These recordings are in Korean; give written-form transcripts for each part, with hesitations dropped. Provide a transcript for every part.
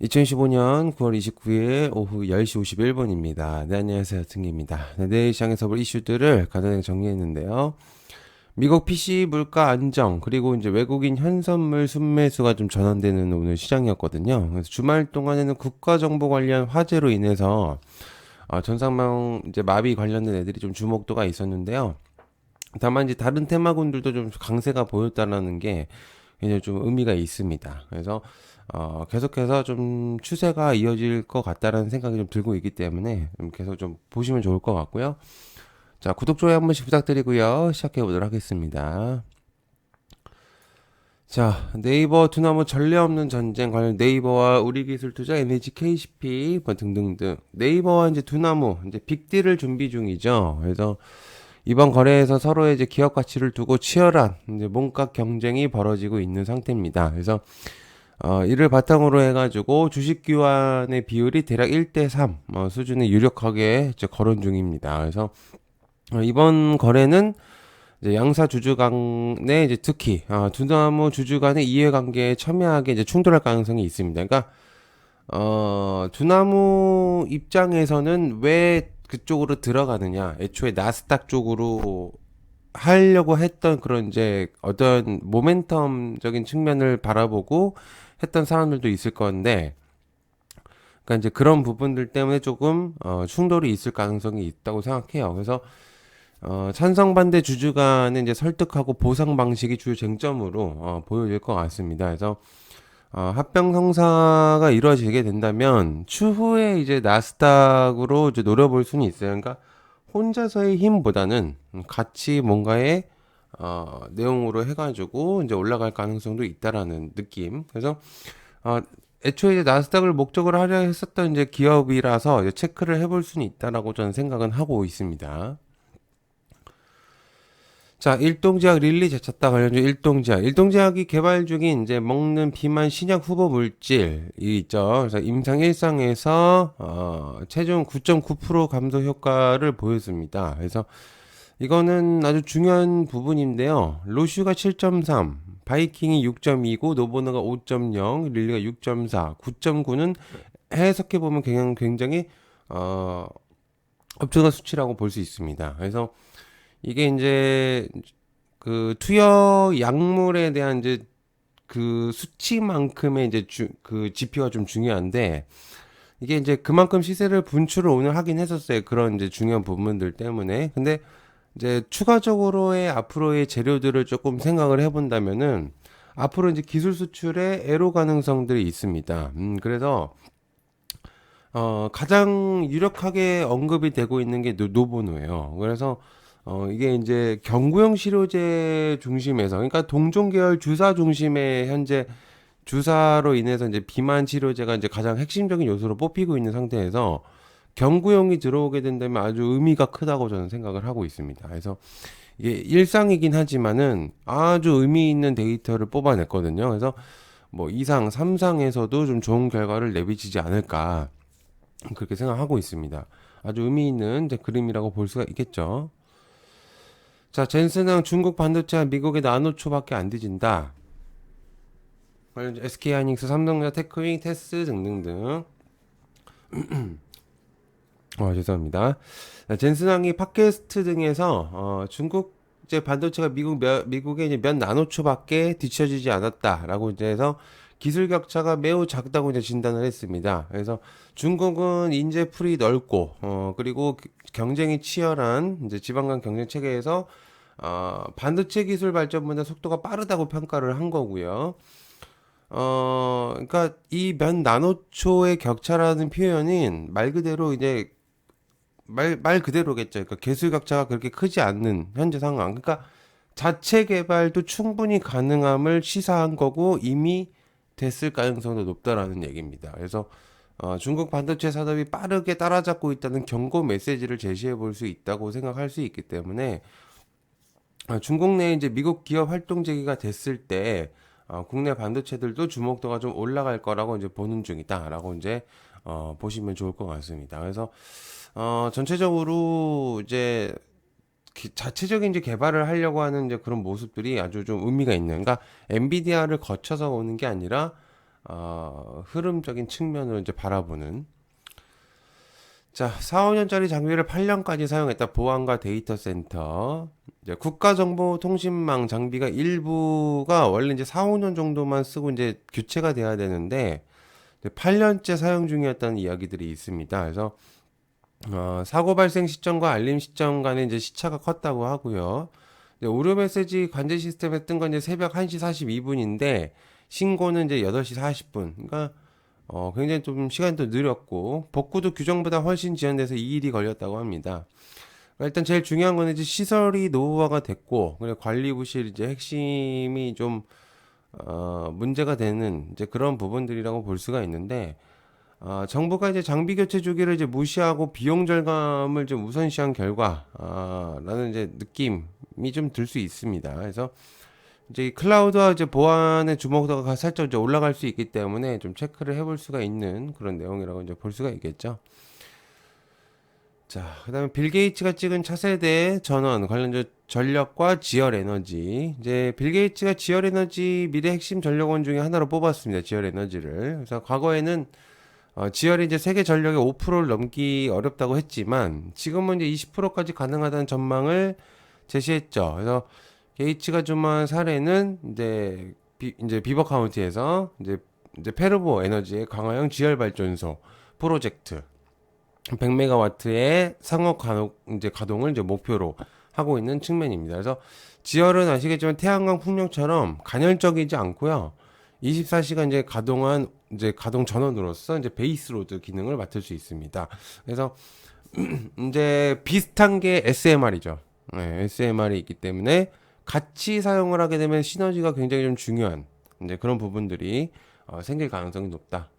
2015년 9월 29일 오후 10시 51분입니다. 네, 안녕하세요. 등기입니다. 네, 내일 시장에서 볼 이슈들을 간단하게 정리했는데요. 미국 PC 물가 안정, 그리고 이제 외국인 현선물 순매수가 좀 전환되는 오늘 시장이었거든요. 그래서 주말 동안에는 국가정보 관련 화재로 인해서 전상망 이제 마비 관련된 애들이 좀 주목도가 있었는데요. 다만 이제 다른 테마군들도 좀 강세가 보였다라는 게 굉장히 좀 의미가 있습니다. 그래서 계속해서 좀 추세가 이어질 것 같다라는 생각이 좀 들고 있기 때문에 좀 계속 좀 보시면 좋을 것 같고요. 자, 구독, 좋아요 한 번씩 부탁드리고요. 시작해 보도록 하겠습니다. 자, 네이버 두나무 전례 없는 전쟁 관련 네이버와 우리기술투자 NHKCP 뭐 등등등 네이버와 이제 두나무 이제 빅딜을 준비 중이죠. 그래서 이번 거래에서 서로의 이제 기업 가치를 두고 치열한 이제 몸값 경쟁이 벌어지고 있는 상태입니다. 그래서 이를 바탕으로 해가지고 주식 교환의 비율이 대략 1대3 수준에 유력하게 이제 거론 중입니다. 그래서 이번 거래는 이제 양사 주주 간에 이제 특히 두나무 주주 간의 이해관계에 첨예하게 이제 충돌할 가능성이 있습니다. 그러니까 두나무 입장에서는 왜 그쪽으로 들어가느냐, 애초에 나스닥 쪽으로 하려고 했던 그런 이제 어떤 모멘텀적인 측면을 바라보고 했던 사람들도 있을 건데, 그러니까 이제 그런 부분들 때문에 조금 충돌이 있을 가능성이 있다고 생각해요. 그래서 찬성 반대 주주 간의 이제 설득하고 보상 방식이 주요 쟁점으로 보여질 것 같습니다. 그래서 합병 성사가 이루어지게 된다면 추후에 이제 나스닥으로 이제 노려볼 수는 있어요. 그러니까 혼자서의 힘보다는 같이 뭔가의 내용으로 해가지고 이제 올라갈 가능성도 있다라는 느낌. 그래서 어, 애초에 이제 나스닥을 목적으로 하려 했었던 이제 기업이라서 이제 체크를 해볼 수는 있다라고 저는 생각은 하고 있습니다. 자, 일동제약 릴리 제쳤다 관련주 일동제약. 일동제약이 개발 중인 이제 먹는 비만 신약 후보 물질이 있죠. 그래서 임상 1상에서 최종 9.9% 감소 효과를 보였습니다. 그래서 이거는 아주 중요한 부분인데요. 로슈가 7.3, 바이킹이 6.29, 노보너가 5.0, 릴리가 6.4, 9.9는 해석해 보면 굉장히 엄청난 수치라고 볼 수 있습니다. 그래서 이게 이제 그 투여 약물에 대한 이제 그 수치만큼의 이제 그 지표가 좀 중요한데 이게 이제 그만큼 시세를 분출을 오늘 하긴 했었어요. 그런 이제 중요한 부분들 때문에. 근데 이제 추가적으로의 앞으로의 재료들을 조금 생각을 해본다면은 앞으로 이제 기술 수출에 애로 가능성들이 있습니다. 그래서 가장 유력하게 언급이 되고 있는 게 노보노예요. 그래서 이게 이제 경구용 치료제 중심에서, 그러니까 동종 계열 주사 중심의 현재 주사로 인해서 이제 비만 치료제가 이제 가장 핵심적인 요소로 뽑히고 있는 상태에서 경구용이 들어오게 된다면 아주 의미가 크다고 저는 생각을 하고 있습니다. 그래서 이게 일상이긴 하지만은 아주 의미 있는 데이터를 뽑아냈거든요. 그래서 뭐 2상, 3상에서도 좀 좋은 결과를 내비치지 않을까 그렇게 생각하고 있습니다. 아주 의미 있는 이제 그림이라고 볼 수가 있겠죠. 자, 젠슨항 중국 반도체와 미국의 나노초밖에 안 뒤진다. SK하이닉스, 삼성전자, 테크윙, 테스 등등등. 죄송합니다. 젠슨항이 팟캐스트 등에서 중국 이제 반도체가 미국의 이제 몇 나노초밖에 뒤처지지 않았다라고 이제 해서 기술 격차가 매우 작다고 이제 진단을 했습니다. 그래서 중국은 인재풀이 넓고 그리고 경쟁이 치열한 이제 지방 간 경쟁 체계에서 반도체 기술 발전보다 속도가 빠르다고 평가를 한 거고요. 그러니까 이 몇 나노초의 격차라는 표현은 말 그대로 이제 말 그대로겠죠. 그러니까 기술 격차가 그렇게 크지 않는 현재 상황. 그러니까 자체 개발도 충분히 가능함을 시사한 거고 이미 됐을 가능성도 높다라는 얘기입니다. 그래서 중국 반도체 산업이 빠르게 따라잡고 있다는 경고 메시지를 제시해 볼 수 있다고 생각할 수 있기 때문에 중국 내에 이제 미국 기업 활동 재개가 됐을 때 국내 반도체들도 주목도가 좀 올라갈 거라고 이제 보는 중이다라고 이제 보시면 좋을 것 같습니다. 그래서 전체적으로 이제 자체적인 이제 개발을 하려고 하는 이제 그런 모습들이 아주 좀 의미가 있는. 그러니까 엔비디아를 거쳐서 오는 게 아니라 흐름적인 측면으로 이제 바라보는. 자, 4, 5년짜리 장비를 8년까지 사용했다. 보안과 데이터 센터. 이제 국가정보통신망 장비가 일부가 원래 이제 4, 5년 정도만 쓰고 이제 교체가 돼야 되는데 8년째 사용 중이었다는 이야기들이 있습니다. 그래서 사고 발생 시점과 알림 시점 간에 이제 시차가 컸다고 하고요. 오류 메시지 관제 시스템에 뜬 건 이제 새벽 1시 42분인데 신고는 이제 8시 40분. 그러니까 굉장히 좀 시간도 느렸고 복구도 규정보다 훨씬 지연돼서 2일이 걸렸다고 합니다. 그러니까 일단 제일 중요한 거는 이제 시설이 노후화가 됐고 그리고 관리 부실 이제 핵심이 좀 문제가 되는 이제 그런 부분들이라고 볼 수가 있는데 정부가 이제 장비 교체 주기를 이제 무시하고 비용 절감을 좀 우선시한 결과 라는 이제 느낌이 좀 들 수 있습니다. 그래서 이제 이 클라우드와 이제 보안의 주목도가 살짝 이제 올라갈 수 있기 때문에 좀 체크를 해볼 수가 있는 그런 내용이라고 이제 볼 수가 있겠죠. 자, 그다음에 빌 게이츠가 찍은 차세대 전원 관련 전력과 지열 에너지. 이제 빌 게이츠가 지열 에너지 미래 핵심 전력원 중에 하나로 뽑았습니다. 지열 에너지를. 그래서 과거에는 지열이 이제 세계 전력의 5%를 넘기 어렵다고 했지만 지금은 이제 20%까지 가능하다는 전망을 제시했죠. 그래서 게이츠가 주목한 사례는 이제 비버 카운티에서 이제 페르보 에너지의 강화형 지열 발전소 프로젝트 100메가와트의 상업 가동을 이제 목표로 하고 있는 측면입니다. 그래서 지열은 아시겠지만 태양광 풍력처럼 간헐적이지 않고요. 24시간 이제 가동 전원으로서 이제 베이스로드 기능을 맡을 수 있습니다. 그래서 이제 비슷한 게 SMR이죠. 네, SMR이 있기 때문에 같이 사용을 하게 되면 시너지가 굉장히 좀 중요한 이제 그런 부분들이 생길 가능성이 높다.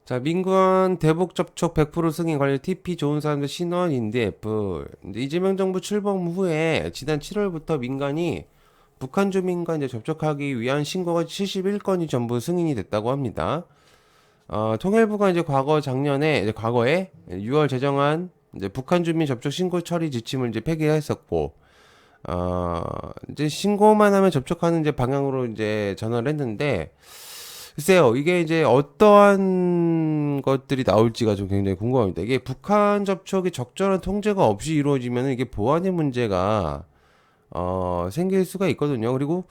자, 민관 대북 접촉 100% 승인 관련 TP 좋은 사람들 신원 인디F. 이재명 정부 출범 후에 지난 7월부터 민간이 북한 주민과 이제 접촉하기 위한 신고가 71건이 전부 승인이 됐다고 합니다. 통일부가 이제 과거에 6월 제정한 이제 북한 주민 접촉 신고 처리 지침을 이제 폐기했었고, 이제 신고만 하면 접촉하는 이제 방향으로 이제 전환을 했는데, 글쎄요, 이게 이제 어떠한 것들이 나올지가 좀 굉장히 궁금합니다. 이게 북한 접촉이 적절한 통제가 없이 이루어지면 이게 보안의 문제가 생길 수가 있거든요. 그리고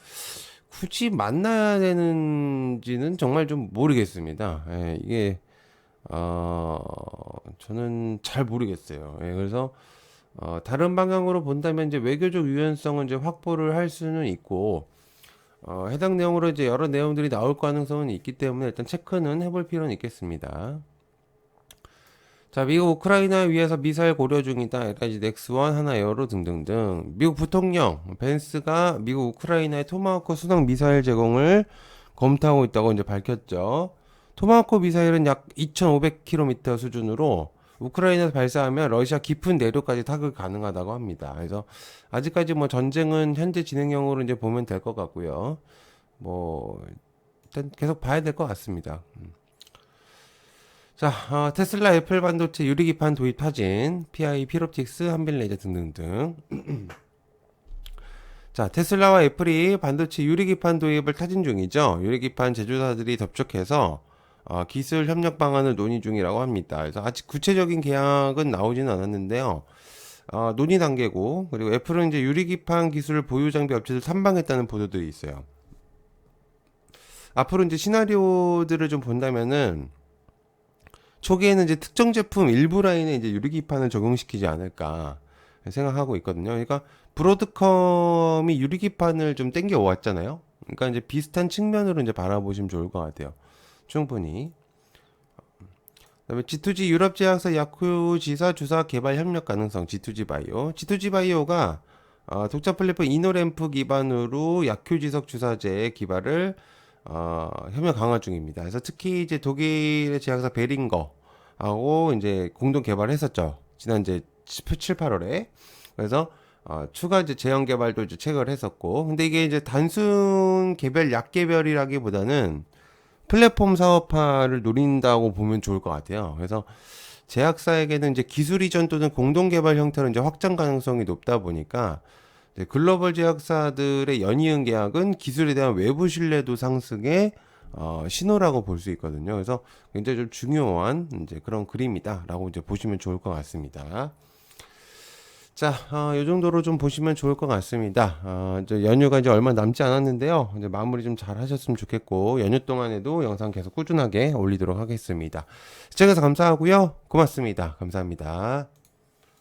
굳이 만나야 되는지는 정말 좀 모르겠습니다. 예, 이게 저는 잘 모르겠어요. 예, 그래서 다른 방향으로 본다면 이제 외교적 유연성을 이제 확보를 할 수는 있고 해당 내용으로 이제 여러 내용들이 나올 가능성은 있기 때문에 일단 체크는 해볼 필요는 있겠습니다. 자, 미국 우크라이나 위해서 미사일 고려 중이다. LG 넥스원, 하나에어로 등등등. 미국 부통령 벤스가 미국 우크라이나의 토마호크 순항 미사일 제공을 검토하고 있다고 이제 밝혔죠. 토마호크 미사일은 약 2,500km 수준으로 우크라이나에서 발사하면 러시아 깊은 내륙까지 타격 가능하다고 합니다. 그래서 아직까지 뭐 전쟁은 현재 진행형으로 이제 보면 될 것 같고요. 뭐 일단 계속 봐야 될 것 같습니다. 자, 테슬라 애플 반도체 유리기판 도입 타진, PI, 필옵틱스, 한빌레이저 등등등. 자, 테슬라와 애플이 반도체 유리기판 도입을 타진 중이죠. 유리기판 제조사들이 접촉해서 기술 협력 방안을 논의 중이라고 합니다. 그래서 아직 구체적인 계약은 나오지는 않았는데요. 논의 단계고, 그리고 애플은 이제 유리기판 기술 보유 장비 업체들 탐방했다는 보도들이 있어요. 앞으로 이제 시나리오들을 좀 본다면은 초기에는 이제 특정 제품 일부 라인에 이제 유리기판을 적용시키지 않을까 생각하고 있거든요. 그러니까 브로드컴이 유리기판을 좀 땡겨 왔잖아요. 그러니까 이제 비슷한 측면으로 이제 바라보시면 좋을 것 같아요. 충분히. 그다음에 G2G 유럽 제약사 야쿠지사 주사 개발 협력 가능성 G2G 바이오. G2G 바이오가 독자 플랫폼 이노램프 기반으로 약효지석 주사제 개발을 협력 강화 중입니다. 그래서 특히 이제 독일의 제약사 베링거하고 이제 공동 개발했었죠. 지난 이제 7, 8월에. 그래서 추가 이제 제형 개발도 이제 체결을 했었고. 근데 이게 이제 단순 개별 약 개별이라기보다는 플랫폼 사업화를 노린다고 보면 좋을 것 같아요. 그래서 제약사에게는 이제 기술 이전 또는 공동 개발 형태로 이제 확장 가능성이 높다 보니까 글로벌 제약사들의 연이은 계약은 기술에 대한 외부 신뢰도 상승에 신호라고 볼 수 있거든요. 그래서 굉장히 좀 중요한 이제 그런 그림이다라고 이제 보시면 좋을 것 같습니다. 자, 요 정도로 좀 보시면 좋을 것 같습니다. 이제 연휴가 이제 얼마 남지 않았는데요. 이제 마무리 좀 잘 하셨으면 좋겠고, 연휴 동안에도 영상 계속 꾸준하게 올리도록 하겠습니다. 시청해주셔서 감사하고요. 고맙습니다. 감사합니다.